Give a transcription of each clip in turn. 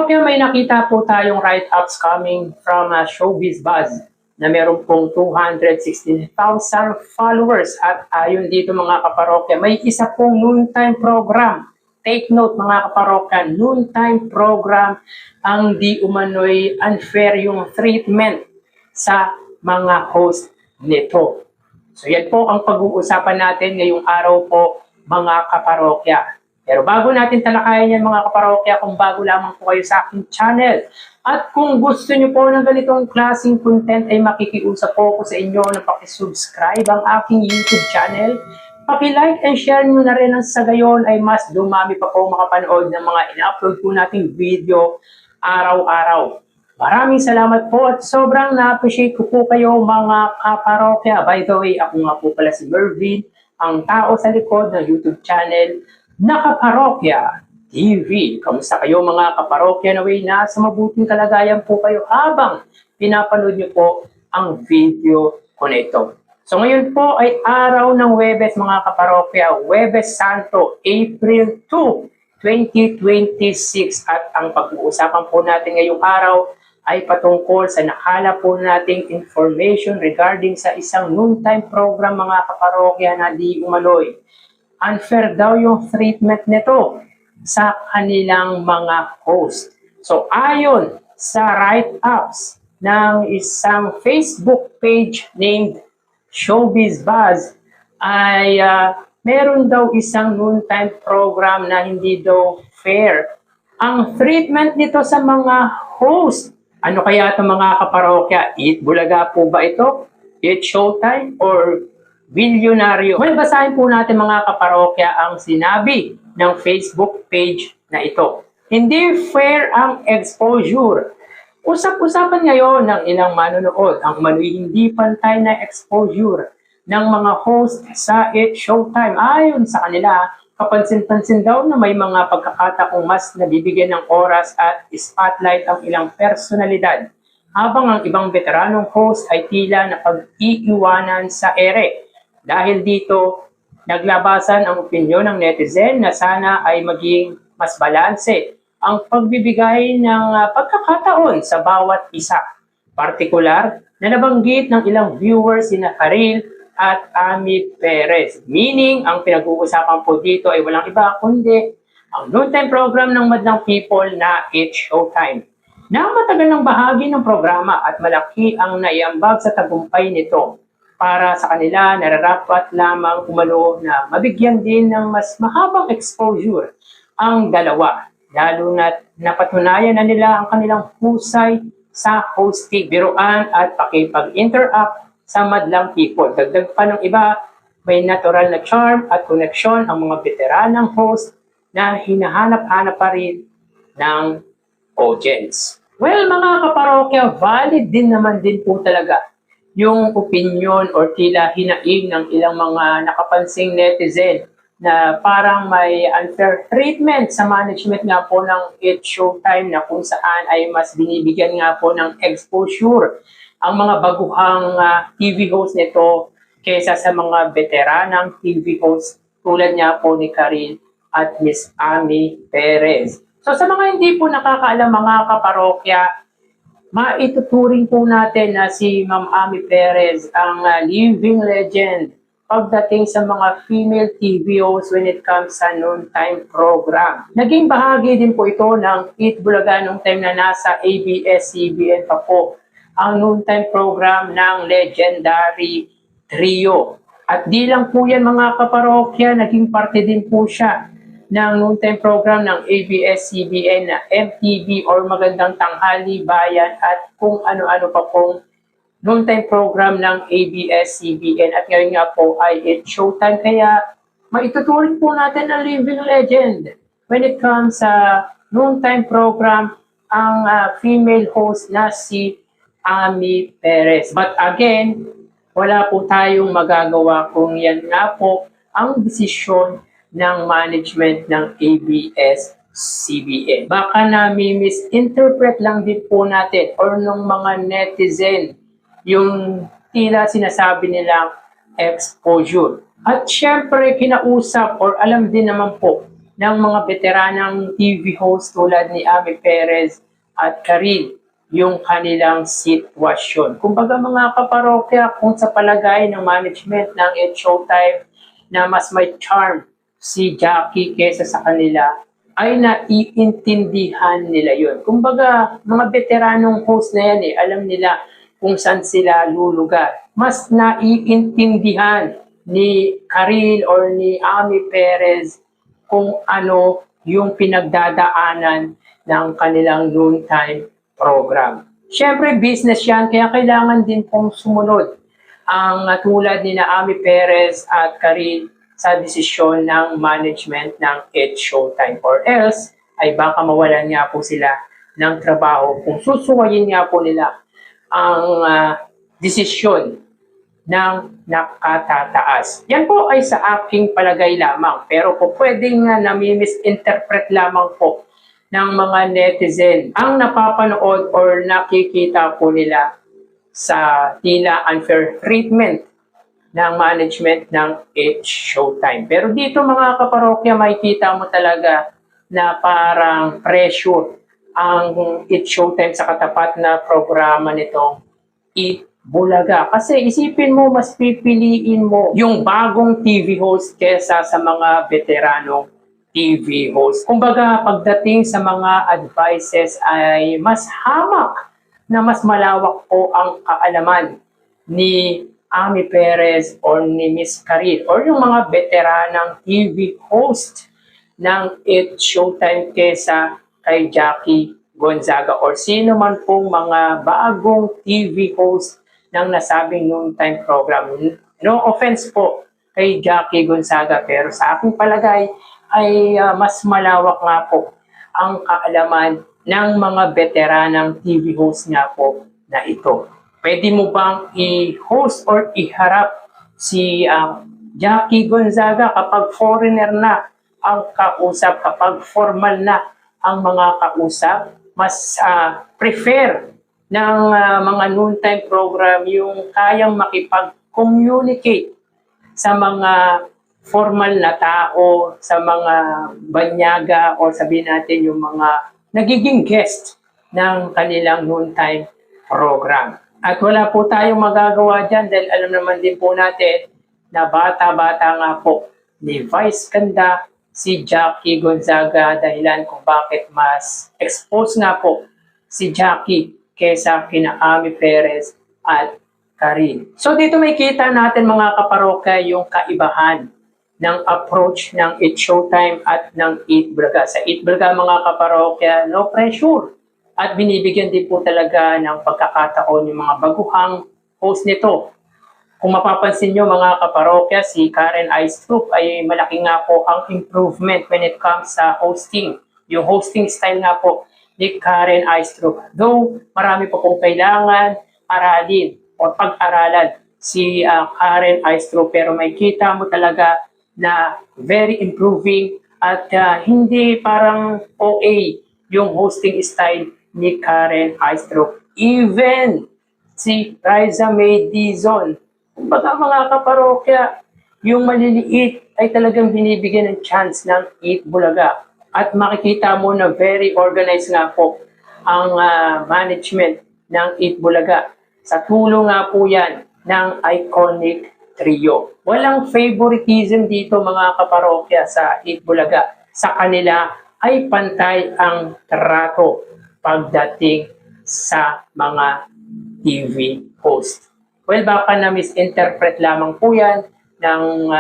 kaparokya, may nakita po tayong write-ups coming from Showbiz Buzz na meron pong 216,000 followers. At ayon dito mga kaparokya, may isa pong noontime program. Take note mga kaparokya, noontime program ang di umano'y unfair yung treatment sa mga host nito. So yan po ang pag-uusapan natin ngayong araw po mga kaparokya. Pero bago natin talakayan yan mga kaparokya, kung bago lamang po kayo sa aking channel at kung gusto nyo po ng ganitong klaseng content ay makikiusap po ako sa inyo na pakisubscribe ang aking YouTube channel. Paki-like and share nyo na rin ang sa gayon ay mas dumami pa po makapanood ng mga ina-upload po nating video araw-araw. Maraming salamat po at sobrang na-appreciate ko po kayo mga kaparokya. By the way, ako nga po pala si Mervin, ang tao sa likod ng YouTube channel na Kaparokya TV. Kamusta kayo mga kaparokya? Naway nasa mabuting kalagayan po kayo habang pinapanood niyo po ang video ko nito. So ngayon po ay araw ng Huwebes mga kaparokya, Huwebes Santo, April 2, 2026. At ang pag-uusapan po natin ngayong araw ay patungkol sa nakala po nating information regarding sa isang noontime program mga kaparokya na di umano'y unfair daw yung treatment nito sa kanilang mga host. So ayon sa write-ups ng isang Facebook page named Showbiz Buzz ay meron daw isang noontime program na hindi daw fair ang treatment nito sa mga host. Ano kaya ito mga kaparokya? Eat Bulaga po ba ito? Eat Showtime? Or Bilyonaryo? Well, basahin po natin mga kaparokya ang sinabi ng Facebook page na ito. Hindi fair ang exposure. Usap-usapan ngayon ng ilang manonood ang umano'y hindi pantay na exposure ng mga host sa It Showtime. Ayon sa kanila, kapansin-pansin daw na may mga pagkakataong mas nabibigyan ng oras at spotlight ang ilang personalidad, habang ang ibang veteranong host ay tila na pag-iiwanan sa ere. Dahil dito, naglabasan ang opinyon ng netizen na sana ay maging mas balanse ang pagbibigay ng pagkakataon sa bawat isa. Partikular na nabanggit ng ilang viewers sina Karil at Ami Perez. Meaning, ang pinag-uusapan po dito ay walang iba kundi ang noontime program ng madlang people na It's Showtime. Na matagal ng bahagi ng programa at malaki ang naiambag sa tagumpay nito. Para sa kanila, nararapat lamang umano na mabigyan din ng mas mahabang exposure ang dalawa. Lalo na napatunayan na nila ang kanilang husay sa hosting, biruan at pakipag-interact sa madlang people. Dagdag pa ng iba, may natural na charm at koneksyon ang mga veteranang host na hinahanap-hanap pa rin ng audience. Well, mga kaparokya, valid din naman din po talaga yung opinion or tila hinaing ng ilang mga nakapansing netizen na parang may unfair treatment sa management nga po ng It Showtime na kung saan ay mas binibigyan nga po ng exposure ang mga baguhang TV host nito kaysa sa mga veteranang TV host tulad nga po ni Karil at Miss Ami Perez. So sa mga hindi po nakakaalam mga kaparokya, maituturing po natin na si Ma'am Ami Perez ang living legend pagdating sa mga female TV hosts when it comes sa noontime program. Naging bahagi din po ito ng Eat Bulaga nung time na nasa ABS-CBN pa po ang noontime program ng legendary trio. At di lang po yan mga kaparokya, naging parte din po siya ng noontime program ng ABS-CBN na MTV or Magandang Tanghali Bayan at kung ano-ano pa pong noontime program ng ABS-CBN. At ngayon nga po ay It's Showtime, kaya maituturing po natin ang living legend when it comes sa noontime program ang female host na si Ami Perez. But again, wala po tayong magagawa kung yan nga po ang desisyon ng management ng ABS-CBN. Baka nami-misinterpret lang din po natin or ng mga netizen yung tila sinasabi nilang exposure. At syempre, kinausap or alam din naman po ng mga veteranang TV host tulad ni Ami Perez at Karil yung kanilang sitwasyon. Kumbaga mga kaparokya, kung sa palagay ng management ng It's Showtime na mas may charm si Jackie kesa sa kanila, ay naiintindihan nila yun. Kumbaga, mga veteranong host na yan alam nila kung saan sila lulugar. Mas naiintindihan ni Karil or ni Ami Perez kung ano yung pinagdadaanan ng kanilang noontime program. Siyempre, business yan, kaya kailangan din pong sumunod ang tulad ni na Ami Perez at Karil sa desisyon ng management ng It's Showtime, or else ay baka mawalan nga po sila ng trabaho kung susuwayin nga po nila ang desisyon ng nakatataas. Yan po ay sa aking palagay lamang, pero po pwedeng nami-misinterpret lamang po ng mga netizen ang napapanood or nakikita po nila sa tila unfair treatment ng management ng It's Showtime. Pero dito mga kaparokya, makikita mo talaga na parang pressure ang It's Showtime sa katapat na programa nitong Eat Bulaga. Kasi isipin mo, mas pipiliin mo yung bagong TV host kesa sa mga veteranong TV host. Kumbaga, pagdating sa mga advices ay mas hamak na mas malawak po ang kaalaman ni Ami Perez or ni Miss Karil or yung mga veteranang TV host ng It's Showtime kesa kay Jackie Gonzaga or sino man pong mga bagong TV host ng nasabing noontime program. No offense po kay Jackie Gonzaga, pero sa aking palagay ay mas malawak nga po ang kaalaman ng mga veteranang TV host nga po na ito. Pwede mo bang i-host or iharap si Jackie Gonzaga kapag foreigner na ang kausap, kapag formal na ang mga kausap? Mas prefer ng mga noontime program yung kayang makipag-communicate sa mga formal na tao, sa mga banyaga o sabihin natin yung mga nagiging guest ng kanilang noontime program. At wala po tayong magagawa dyan dahil alam naman din po natin na bata-bata nga po ni Vice Ganda si Jackie Gonzaga, dahilan kung bakit mas exposed nga po si Jackie kesa kina Ami Perez at Karil. So dito may kita natin mga kaparokya yung kaibahan ng approach ng It's Showtime at ng Eat Bulaga. Sa Eat Bulaga mga kaparokya, no pressure. At binibigyan din po talaga ng pagkakataon yung mga baguhang host nito. Kung mapapansin nyo mga kaparokya, si Karen Aistrup ay malaki nga po ang improvement when it comes sa hosting. Yung hosting style nga po ni Karen Aistrup. Though marami pa pong kailangan aralin o pag-aralan si Karen Aistrup, pero may kita mo talaga na very improving at hindi parang OA yung hosting style ni Karen Aistrup. Even si Riza May Dizon. Kumbaga mga kaparokya, yung maliliit ay talagang binibigyan ng chance ng Eat Bulaga. At makikita mo na very organized nga po ang management ng Eat Bulaga. Sa tulong nga po yan ng iconic trio. Walang favoritism dito mga kaparokya sa Eat Bulaga. Sa kanila ay pantay ang trato pagdating sa mga TV host. Well, baka na misinterpret lamang po yan ng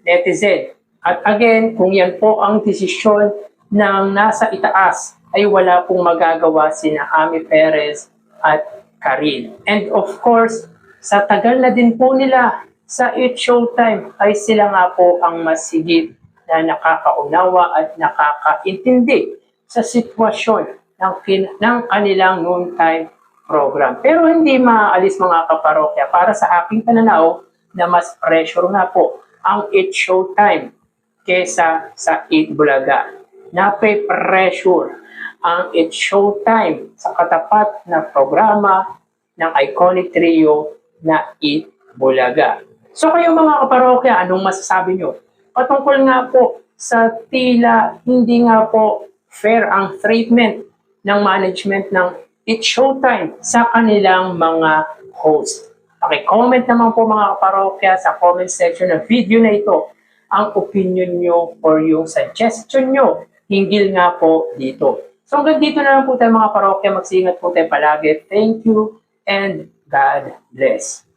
netizen. At again, kung yan po ang desisyon ng nasa itaas, ay wala pong magagawa sina Ami Perez at Karil. And of course, sa tagal na din po nila sa It's Showtime, ay sila nga po ang masigit na nakakaunawa at nakakaintindi sa sitwasyon ng kanilang noontime program. Pero hindi maaalis mga kaparokya, para sa aking pananaw na mas pressure na po ang It's Showtime kesa sa Eat Bulaga. Nape-pressure ang It's Showtime sa katapat na programa ng iconic trio na Eat Bulaga. So kayo mga kaparokya, anong masasabi nyo? Patungkol nga po sa tila hindi nga po fair ang treatment ng management ng It's Showtime sa kanilang mga host. Paki-comment naman po mga kaparokya sa comment section ng video na ito ang opinion nyo or yung suggestion nyo hinggil nga po dito. So hanggang dito na lang po tayo mga parokya. Magsingat po tayo palagi. Thank you and God bless.